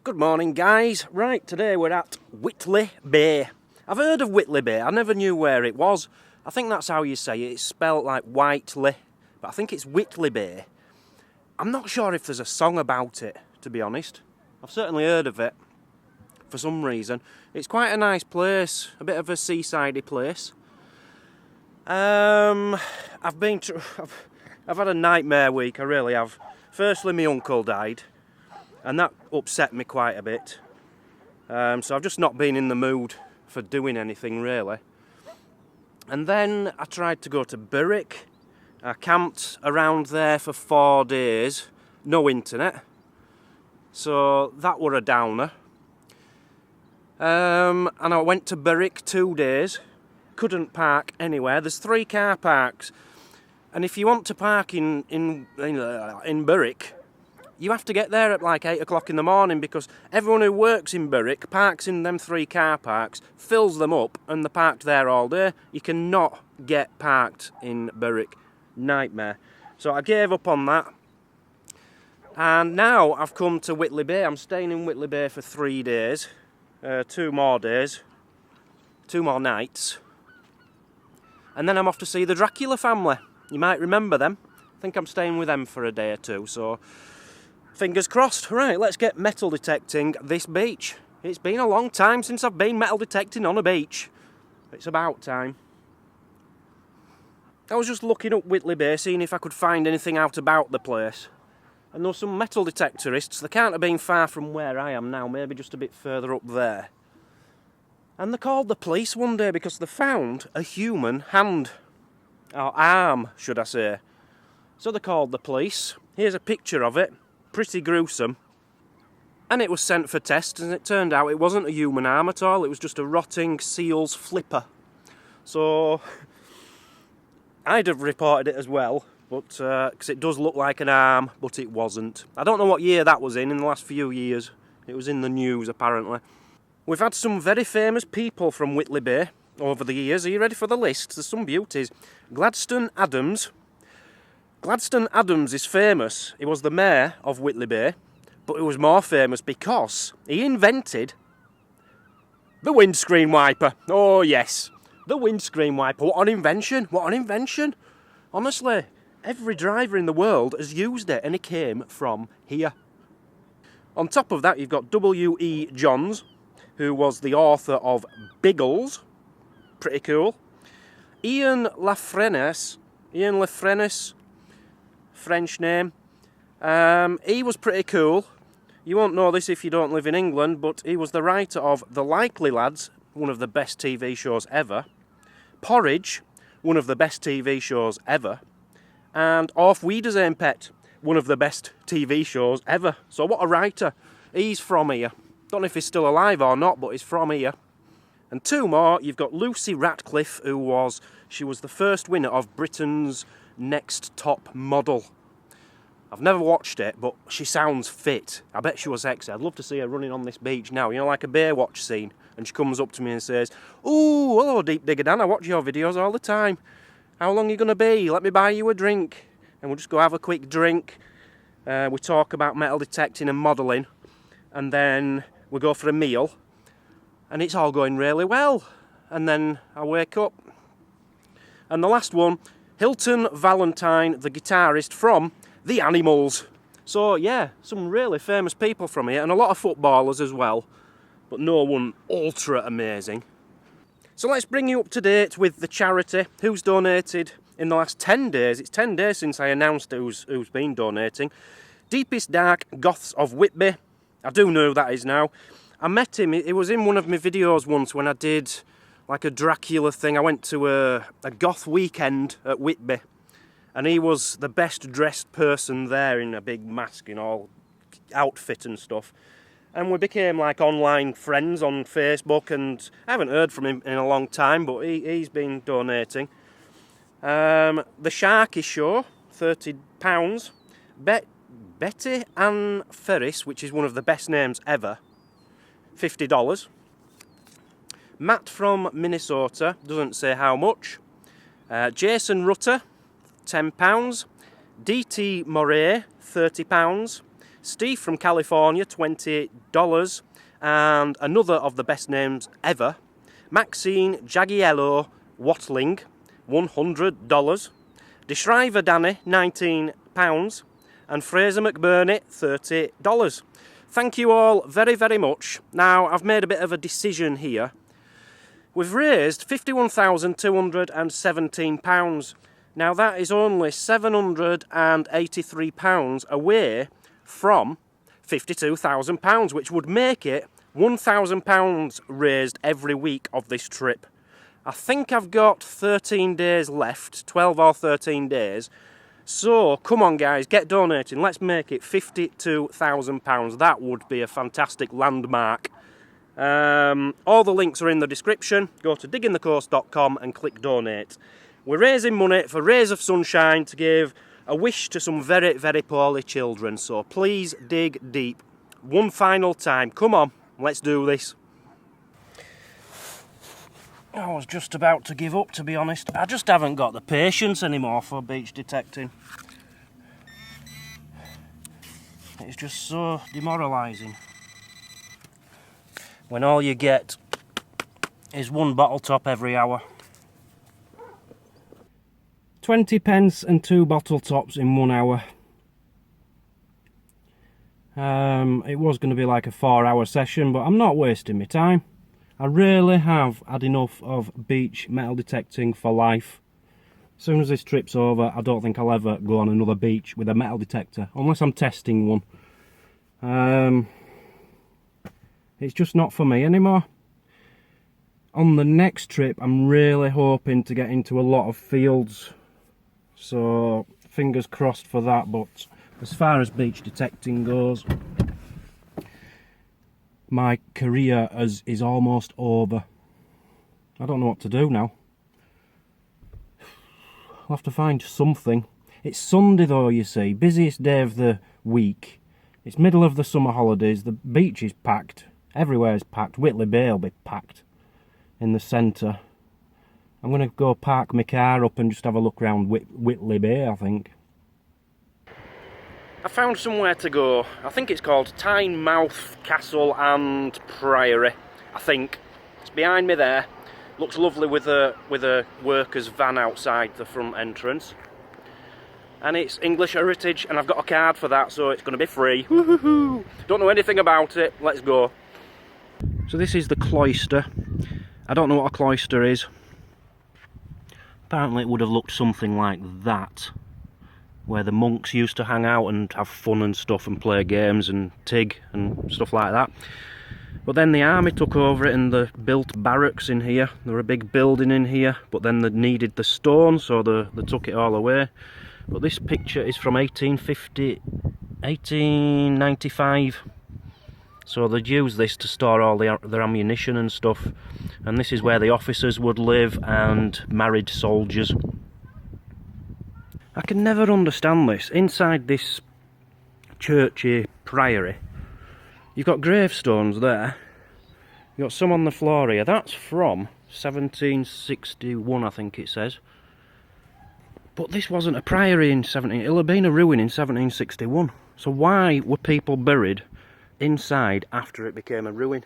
Good morning, guys. Right, today we're at Whitley Bay. I've heard of Whitley Bay, I never knew where it was. I think that's how you say it, it's spelt like Whiteley, but I think it's Whitley Bay. I'm not sure if there's a song about it, to be honest. I've certainly heard of it, for some reason. It's quite a nice place, a bit of a seasidey place. I've had a nightmare week, I really have. Firstly, my uncle died, and that upset me quite a bit. So I've just not been in the mood for doing anything, really. And then I tried to go to Berwick. I camped around there for 4 days, no internet. So that were a downer. And I went to Berwick 2 days. Couldn't park anywhere. There's 3 car parks. And if you want to park in Berwick, you have to get there at like 8 o'clock in the morning, because everyone who works in Berwick parks in them 3 car parks, fills them up, and they're parked there all day. You cannot get parked in Berwick. Nightmare. So I gave up on that. And now I've come to Whitley Bay. I'm staying in Whitley Bay for 3 days. 2 more days. 2 more nights. And then I'm off to see the Dracula family. You might remember them. I think I'm staying with them for a day or 2, so fingers crossed. Right, let's get metal detecting this beach. It's been a long time since I've been metal detecting on a beach. It's about time. I was just looking up Whitley Bay, seeing if I could find anything out about the place. And there were some metal detectorists. They can't have been far from where I am now, maybe just a bit further up there. And they called the police one day because they found a human hand. Or arm, should I say. So they called the police. Here's a picture of it. Pretty gruesome. And it was sent for tests, and it turned out it wasn't a human arm at all. It was just a rotting seal's flipper. So I'd have reported it as well, but because it does look like an arm, but it wasn't. I don't know what year that was in the last few years. It was in the news, apparently. We've had some very famous people from Whitley Bay over the years. Are you ready for the list? There's some beauties. Gladstone Adams. Gladstone Adams is famous. He was the mayor of Whitley Bay, but he was more famous because he invented the windscreen wiper. Oh yes, the windscreen wiper. What an invention! What an invention! Honestly, every driver in the world has used it, and it came from here. On top of that, you've got W.E. Johns, who was the author of Biggles. Pretty cool. Ian Lafreniere, French name. He was pretty cool. You won't know this if you don't live in England, but he was the writer of The Likely Lads, one of the best TV shows ever. Porridge, one of the best TV shows ever. And Auf Wiedersehen Pet, one of the best TV shows ever. So what a writer. He's from here. Don't know if he's still alive or not, but he's from here. And 2 more, you've got Lucy Ratcliffe, she was the first winner of Britain's Next Top Model. I've never watched it, but she sounds fit. I bet she was sexy. I'd love to see her running on this beach now, you know, like a Baywatch scene. And she comes up to me and says, "Ooh, hello Deep Digger Dan, I watch your videos all the time. How long are you going to be? Let me buy you a drink." And we'll just go have a quick drink. We talk about metal detecting and modelling. And then we go for a meal. And it's all going really well. And then I wake up. And the last one, Hilton Valentine, the guitarist from The Animals. So yeah, some really famous people from here, and a lot of footballers as well, but no one ultra amazing. So let's bring you up to date with the charity, who's donated in the last 10 days. It's 10 days since I announced who's been donating. Deepest Dark Goths of Whitby. I do know who that is now. I met him, he was in one of my videos once when I did like a Dracula thing. I went to a goth weekend at Whitby, and he was the best dressed person there in a big mask and all outfit and stuff. And we became like online friends on Facebook, and I haven't heard from him in a long time, but he's been donating. The Sharky Show, £30. Betty Ann Ferris, which is one of the best names ever, $50. Matt from Minnesota, doesn't say how much. Jason Rutter, £10. D.T. Moray, £30. Steve from California, $20. And another of the best names ever, Maxine Jagiello Watling, $100. DeShriver Danny, £19. And Fraser McBurney, $30. Thank you all very, very much. Now, I've made a bit of a decision here. We've raised £51,217. Now, that is only £783 away from £52,000, which would make it £1,000 raised every week of this trip. I think I've got 13 days left, 12 or 13 days. So, come on guys, get donating. Let's make it £52,000. That would be a fantastic landmark. All the links are in the description. Go to diggingthecoast.com and click donate. We're raising money for Rays of Sunshine to give a wish to some very, very poorly children. So please dig deep. One final time. Come on, let's do this. I was just about to give up, to be honest. I just haven't got the patience anymore for beach detecting. It's just so demoralising when all you get is one bottle top every hour. 20 pence and 2 bottle tops in 1 hour. It was going to be like a 4-hour session, but I'm not wasting my time. I really have had enough of beach metal detecting for life. As soon as this trip's over, I don't think I'll ever go on another beach with a metal detector, unless I'm testing one. It's just not for me anymore. On the next trip, I'm really hoping to get into a lot of fields. So, fingers crossed for that, but as far as beach detecting goes, my career is almost over. I don't know what to do now. I'll have to find something. It's Sunday though, you see, busiest day of the week. It's middle of the summer holidays, the beach is packed. Everywhere's packed. Whitley Bay will be packed in the centre. I'm going to go park my car up and just have a look around Whitley Bay, I think. I found somewhere to go. I think it's called Tynemouth Castle and Priory, I think. It's behind me there. Looks lovely with a worker's van outside the front entrance. And it's English heritage, and I've got a card for that, so it's going to be free. Woohoo! Don't know anything about it. Let's go. So this is the cloister. I don't know what a cloister is. Apparently it would have looked something like that, where the monks used to hang out and have fun and stuff and play games and tig and stuff like that. But then the army took over it and they built barracks in here. There were a big building in here, but then they needed the stone, so they took it all away. But this picture is from 1895. So they'd use this to store all their ammunition and stuff. And this is where the officers would live and married soldiers. I can never understand this. Inside this churchy priory, you've got gravestones there. You've got some on the floor here. That's from 1761, I think it says. But this wasn't a priory in 17... It'll have been a ruin in 1761. So why were people buried inside after it became a ruin?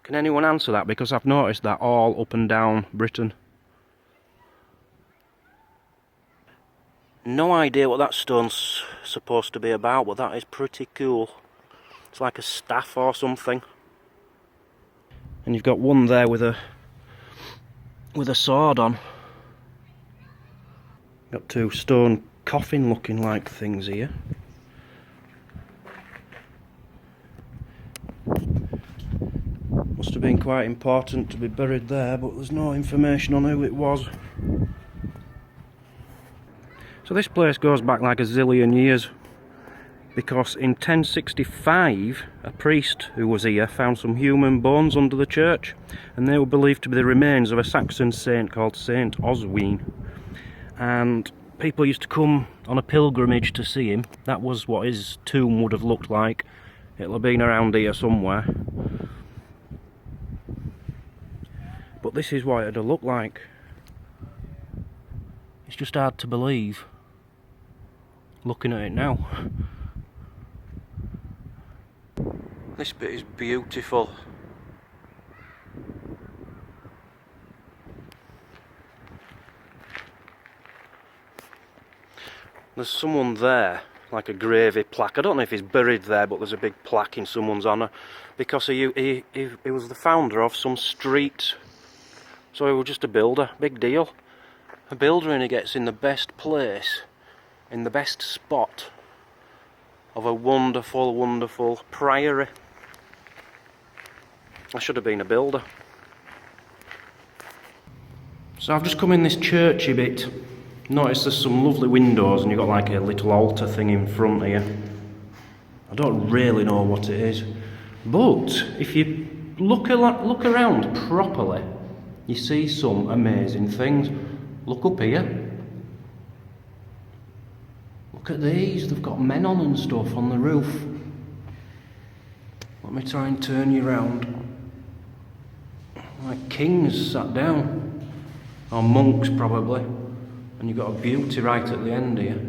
Can anyone answer that? Because I've noticed that all up and down Britain. No idea what that stone's supposed to be about, but that is pretty cool. It's like a staff or something. And you've got one there with a sword on. Got 2 stone coffin looking like things here. Must have been quite important to be buried there, but there's no information on who it was. So this place goes back like a zillion years, because in 1065 a priest who was here found some human bones under the church, and they were believed to be the remains of a Saxon saint called Saint Oswine. And people used to come on a pilgrimage to see him. That was what his tomb would have looked like. It'll have been around here somewhere. But this is what it'd have looked like. It's just hard to believe, looking at it now. This bit is beautiful. There's someone there, like a gravy plaque. I don't know if he's buried there, but there's a big plaque in someone's honour because he was the founder of some street. So he was just a builder, big deal. A builder, and he gets in the best place, in the best spot of a wonderful, wonderful priory. I should have been a builder. So I've just come in this churchy bit. Notice there's some lovely windows and you've got like a little altar thing in front here. I don't really know what it is, but if you look around properly, you see some amazing things. Look up here. Look at these, they've got men on and stuff on the roof. Let me try and turn you round. Like kings sat down, or monks probably. And you've got a beauty right at the end here.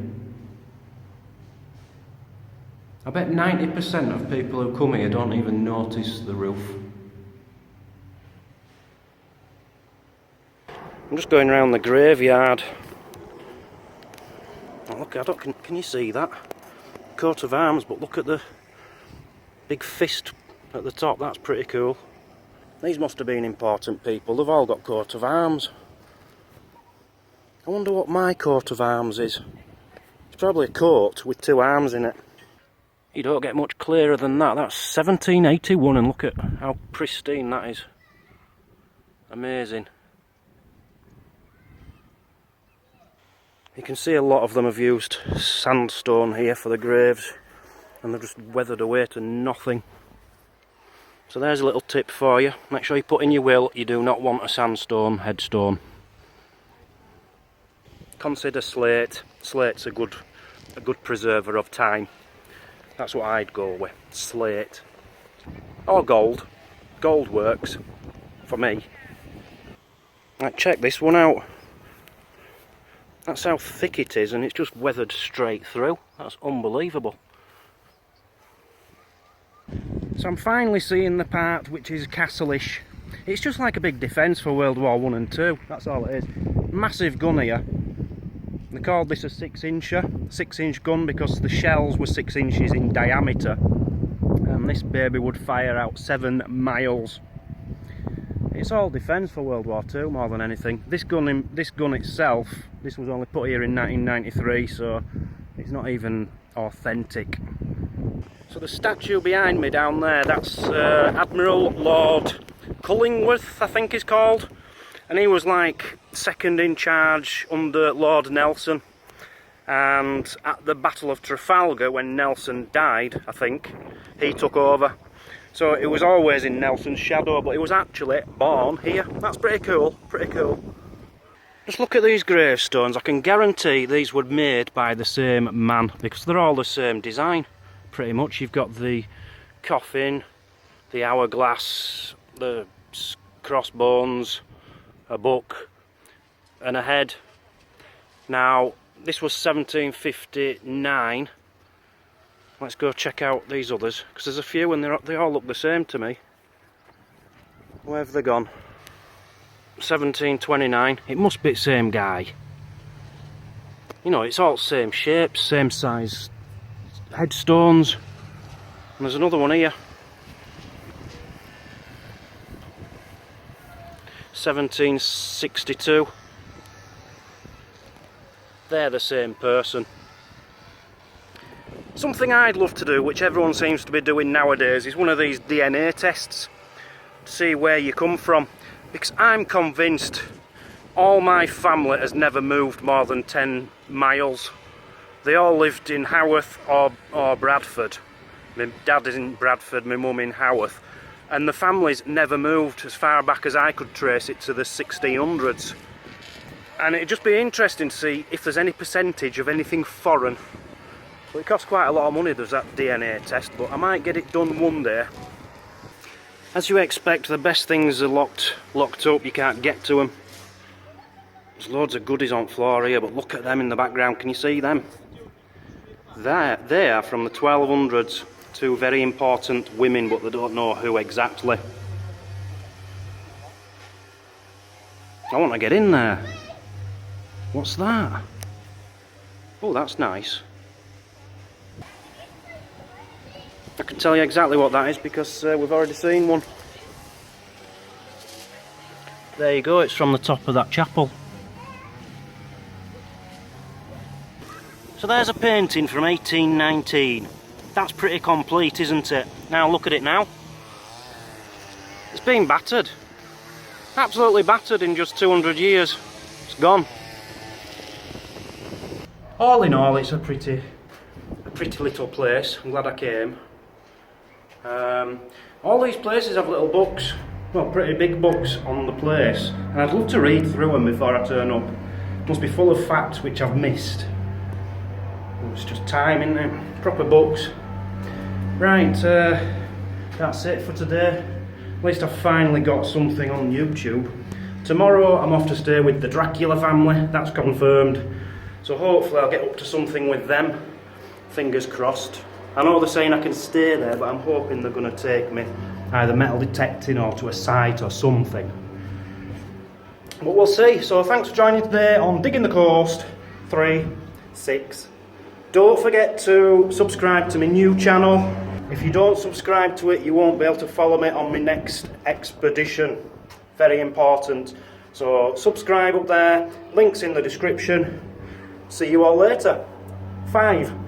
I bet 90% of people who come here don't even notice the roof. I'm just going around the graveyard. Oh, look, can you see that? Coat of arms, but look at the big fist at the top, that's pretty cool. These must have been important people, they've all got coat of arms. I wonder what my coat of arms is. It's probably a coat with two arms in it. You don't get much clearer than that. That's 1781 and look at how pristine that is. Amazing. You can see a lot of them have used sandstone here for the graves and they've just weathered away to nothing. So there's a little tip for you. Make sure you put in your will you do not want a sandstone headstone. Consider slate. Slate's a good preserver of time. That's what I'd go with. Slate. Or gold. Gold works for me. Right, check this one out. That's how thick it is and it's just weathered straight through. That's unbelievable. So I'm finally seeing the part which is castle-ish. It's just like a big defence for World War I and II. That's all it is. Massive gun here. They called this a 6-incher, 6-inch gun because the shells were 6 inches in diameter and this baby would fire out 7 miles. It's all defence for World War II more than anything. This gun itself, this was only put here in 1993, so it's not even authentic. So the statue behind me down there, that's Admiral Lord Cullingworth, I think he's called. And he was like second in charge under Lord Nelson, and at the Battle of Trafalgar when Nelson died, I think, he took over. So it was always in Nelson's shadow, but he was actually born here. That's pretty cool, pretty cool. Just look at these gravestones. I can guarantee these were made by the same man because they're all the same design pretty much. You've got the coffin, the hourglass, the crossbones, a book and a head. Now this was 1759. Let's go check out these others because there's a few and they all look the same to me. Where have they gone? 1729. It must be the same guy. You know, it's all same shapes, same size headstones. And there's another one here. 1762. They're the same person. Something I'd love to do, which everyone seems to be doing nowadays, is one of these DNA tests to see where you come from, because I'm convinced all my family has never moved more than 10 miles. They all lived in Haworth or Bradford. My dad is in Bradford, my mum in Haworth. And the families never moved as far back as I could trace it to the 1600s. And it'd just be interesting to see if there's any percentage of anything foreign. But it costs quite a lot of money, there's that DNA test, but I might get it done one day. As you expect, the best things are locked up, you can't get to them. There's loads of goodies on floor here, but look at them in the background, can you see them? They are from the 1200s. Two very important women, but they don't know who exactly. I want to get in there. What's that? Oh, that's nice. I can tell you exactly what that is because we've already seen one. There you go, it's from the top of that chapel. So there's a painting from 1819. That's pretty complete, isn't it? Now look at it now. It's been battered. Absolutely battered in just 200 years. It's gone. All in all, it's a pretty little place. I'm glad I came. All these places have little books, well, pretty big books on the place, and I'd love to read through them before I turn up. Must be full of facts which I've missed. It's just time, isn't it? Proper books. Right, that's it for today. At least I've finally got something on YouTube. Tomorrow I'm off to stay with the Dracula family, that's confirmed. So hopefully I'll get up to something with them. Fingers crossed. I know they're saying I can stay there, but I'm hoping they're going to take me either metal detecting or to a site or something. But we'll see. So thanks for joining today on Digging the Coast 3, 6. Don't forget to subscribe to my new channel. If you don't subscribe to it, you won't be able to follow me on my next expedition. Very important. So subscribe up there. Links in the description. See you all later. 5.